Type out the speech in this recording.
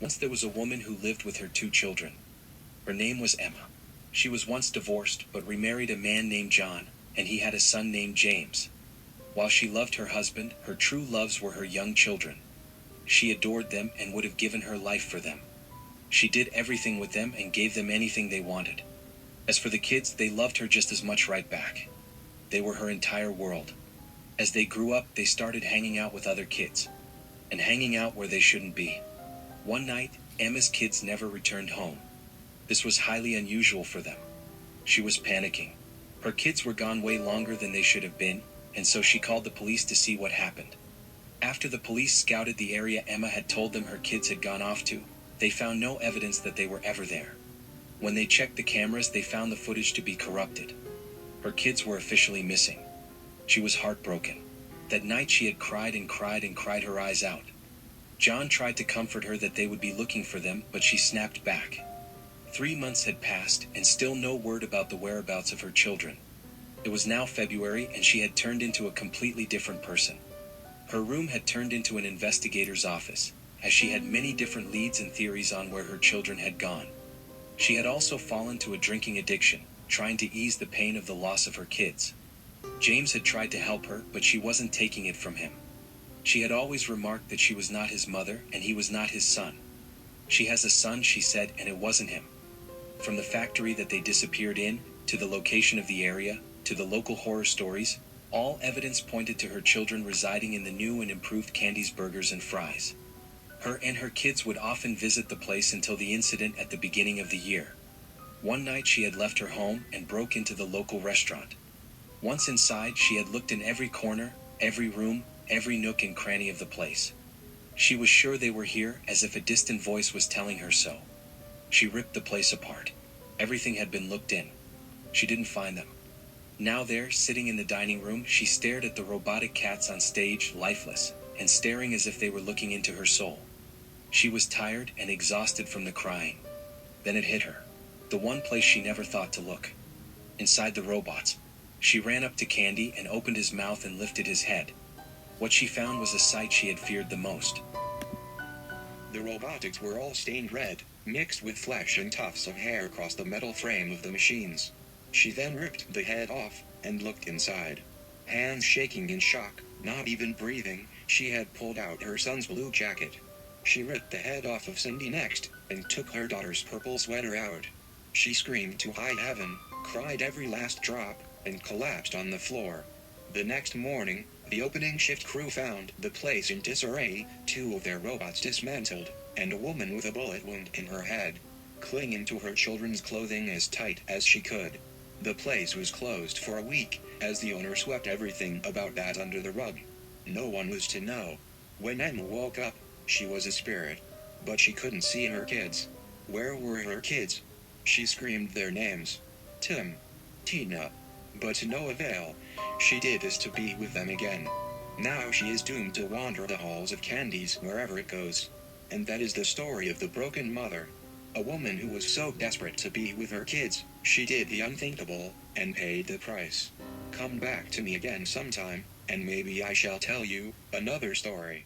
Once there was a woman who lived with her 2 children. Her name was Emma. She was once divorced but remarried a man named John, and he had a son named James. While she loved her husband, her true loves were her young children. She adored them and would have given her life for them. She did everything with them and gave them anything they wanted. As for the kids, they loved her just as much right back. They were her entire world. As they grew up, they started hanging out with other kids. And hanging out where they shouldn't be. One night, Emma's kids never returned home. This was highly unusual for them. She was panicking. Her kids were gone way longer than they should have been, and so she called the police to see what happened. After the police scouted the area Emma had told them her kids had gone off to, they found no evidence that they were ever there. When they checked the cameras, they found the footage to be corrupted. Her kids were officially missing. She was heartbroken. That night she had cried and cried and cried her eyes out. John tried to comfort her that they would be looking for them, but she snapped back. 3 months had passed, and still no word about the whereabouts of her children. It was now February, and she had turned into a completely different person. Her room had turned into an investigator's office, as she had many different leads and theories on where her children had gone. She had also fallen to a drinking addiction, trying to ease the pain of the loss of her kids. James had tried to help her, but she wasn't taking it from him. She had always remarked that she was not his mother, and he was not his son. She has a son, she said, and it wasn't him. From the factory that they disappeared in, to the location of the area, to the local horror stories, all evidence pointed to her children residing in the new and improved Candy's Burgers and Fries. Her and her kids would often visit the place until the incident at the beginning of the year. One night she had left her home and broke into the local restaurant. Once inside, she had looked in every corner, every room, every nook and cranny of the place. She was sure they were here, as if a distant voice was telling her so. She ripped the place apart. Everything had been looked in. She didn't find them. Now there, sitting in the dining room, she stared at the robotic cats on stage, lifeless, and staring as if they were looking into her soul. She was tired and exhausted from the crying. Then it hit her. The one place she never thought to look. Inside the robots. She ran up to Candy and opened his mouth and lifted his head. What she found was a sight she had feared the most. The robotics were all stained red, mixed with flesh and tufts of hair across the metal frame of the machines. She then ripped the head off, and looked inside. Hands shaking in shock, not even breathing, she had pulled out her son's blue jacket. She ripped the head off of Cindy next, and took her daughter's purple sweater out. She screamed to high heaven, cried every last drop, and collapsed on the floor. The next morning, the opening shift crew found the place in disarray, 2 of their robots dismantled, and a woman with a bullet wound in her head, clinging to her children's clothing as tight as she could. The place was closed for a week, as the owner swept everything about that under the rug. No one was to know. When Emma woke up, she was a spirit. But she couldn't see her kids. Where were her kids? She screamed their names. Tim. Tina. But to no avail. She did this to be with them again. Now she is doomed to wander the halls of Candy's wherever it goes. And that is the story of the broken mother. A woman who was so desperate to be with her kids, she did the unthinkable, and paid the price. Come back to me again sometime, and maybe I shall tell you another story.